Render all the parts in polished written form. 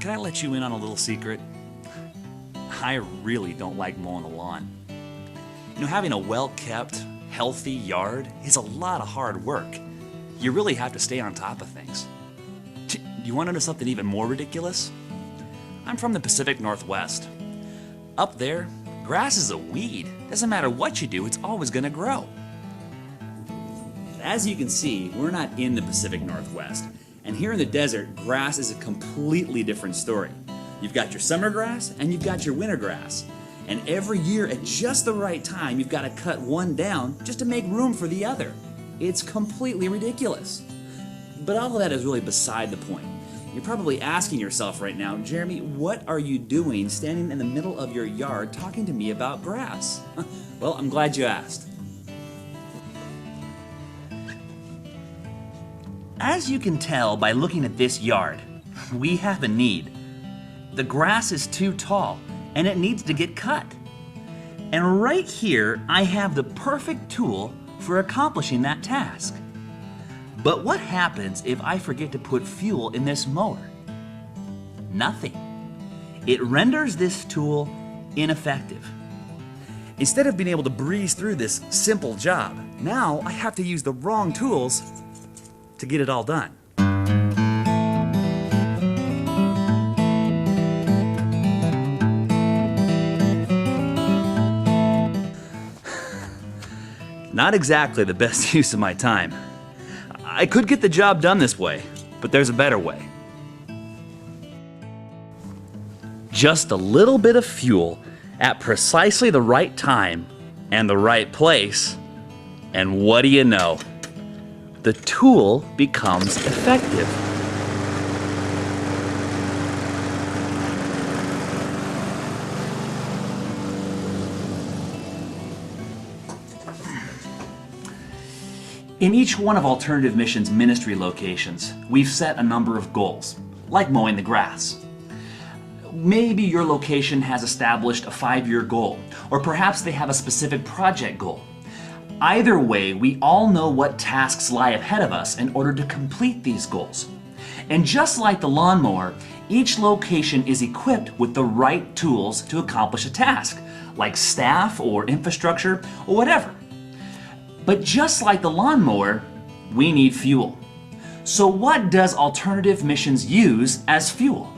can I let you in on a little secret? I really don't like mowing the lawn. You know, having a well-kept, healthy yard is a lot of hard work. You really have to stay on top of things. You want to know something even more ridiculous? I'm from the Pacific Northwest. Up there, grass is a weed. Doesn't matter what you do, it's always going to grow. As you can see, we're not in the Pacific Northwest. And here in the desert, grass is a completely different story. You've got your summer grass and you've got your winter grass. And every year at just the right time, you've got to cut one down just to make room for the other. It's completely ridiculous. But all of that is really beside the point. You're probably asking yourself right now, Jeremy, what are you doing standing in the middle of your yard talking to me about grass? Well, I'm glad you asked. As you can tell by looking at this yard, we have a need. The grass is too tall and it needs to get cut. And right here, I have the perfect tool for accomplishing that task. But what happens if I forget to put fuel in this mower? Nothing. It renders this tool ineffective. Instead of being able to breeze through this simple job, now I have to use the wrong tools to get it all done. Not exactly the best use of my time. I could get the job done this way, but there's a better way. Just a little bit of fuel at precisely the right time and the right place, and what do you know? The tool becomes effective. In each one of Alternative Missions ministry locations, we've set a number of goals, like mowing the grass. Maybe your location has established a 5-year goal, or perhaps they have a specific project goal. Either way, we all know what tasks lie ahead of us in order to complete these goals. And just like the lawnmower, each location is equipped with the right tools to accomplish a task, like staff or infrastructure or whatever. But just like the lawnmower, we need fuel. So what does Alternative Missions use as fuel?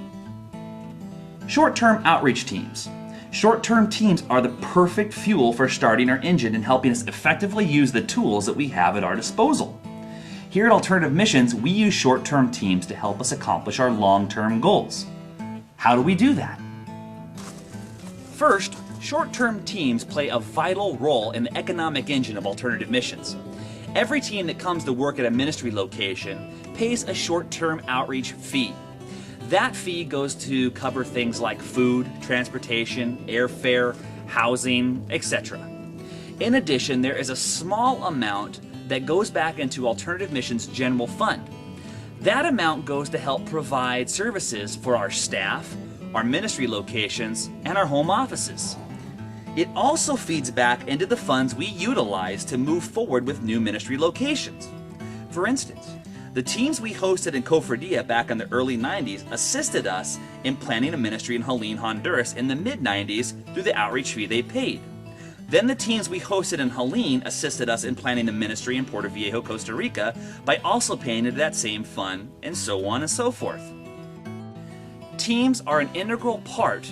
Short-term outreach teams. Short-term teams are the perfect fuel for starting our engine and helping us effectively use the tools that we have at our disposal. Here at Alternative Missions, we use short-term teams to help us accomplish our long-term goals. How do we do that? First, short-term teams play a vital role in the economic engine of Alternative Missions. Every team that comes to work at a ministry location pays a short-term outreach fee. That fee goes to cover things like food, transportation, airfare, housing, etc. In addition, there is a small amount that goes back into Alternative Missions General Fund. That amount goes to help provide services for our staff, our ministry locations, and our home offices. It also feeds back into the funds we utilize to move forward with new ministry locations. For instance, the teams we hosted in Cofradia back in the early 90s assisted us in planning a ministry in Helene, Honduras in the mid-90s through the outreach fee they paid. Then the teams we hosted in Helene assisted us in planning a ministry in Puerto Viejo, Costa Rica by also paying into that same fund, and so on and so forth. Teams are an integral part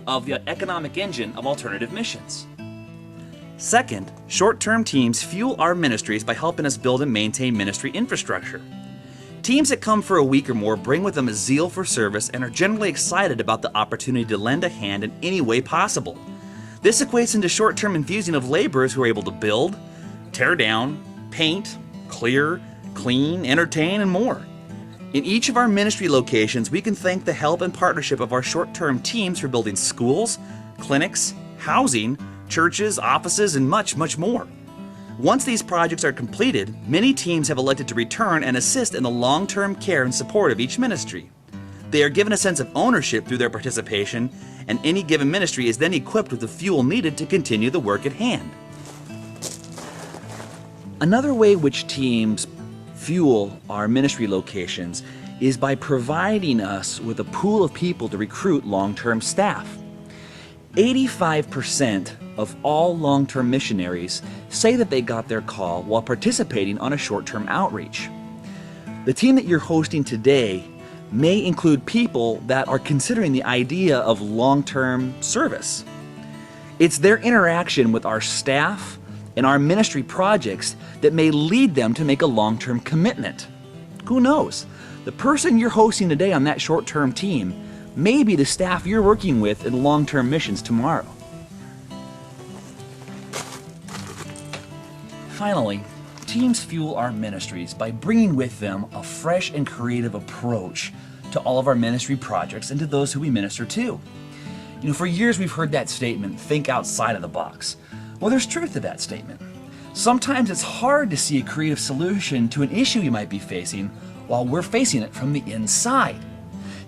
of the economic engine of Alternative Missions. Second, short-term teams fuel our ministries by helping us build and maintain ministry infrastructure. Teams that come for a week or more bring with them a zeal for service and are generally excited about the opportunity to lend a hand in any way possible. This equates into short-term infusing of laborers who are able to build, tear down, paint, clear, clean, entertain, and more. In each of our ministry locations, we can thank the help and partnership of our short-term teams for building schools, clinics, housing, churches, offices, and much, much more. Once these projects are completed, many teams have elected to return and assist in the long-term care and support of each ministry. They are given a sense of ownership through their participation, and any given ministry is then equipped with the fuel needed to continue the work at hand. Another way which teams fuel our ministry locations is by providing us with a pool of people to recruit long-term staff. 85% of all long-term missionaries say that they got their call while participating on a short-term outreach. The team that you're hosting today may include people that are considering the idea of long-term service. It's their interaction with our staff and our ministry projects that may lead them to make a long-term commitment. Who knows? The person you're hosting today on that short-term team may be the staff you're working with in long-term missions tomorrow. Finally, teams fuel our ministries by bringing with them a fresh and creative approach to all of our ministry projects and to those who we minister to. For years we've heard that statement, think outside of the box. Well, there's truth to that statement. Sometimes it's hard to see a creative solution to an issue you might be facing while we're facing it from the inside.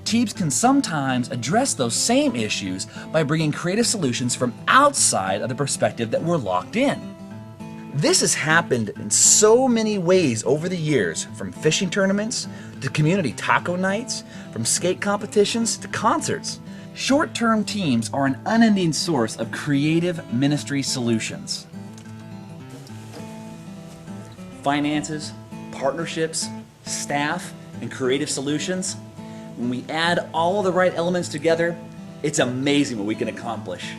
Teams can sometimes address those same issues by bringing creative solutions from outside of the perspective that we're locked in. This has happened in so many ways over the years, from fishing tournaments to community taco nights, from skate competitions to concerts. Short-term teams are an unending source of creative ministry solutions. Finances, partnerships, staff, and creative solutions. When we add all of the right elements together, it's amazing what we can accomplish.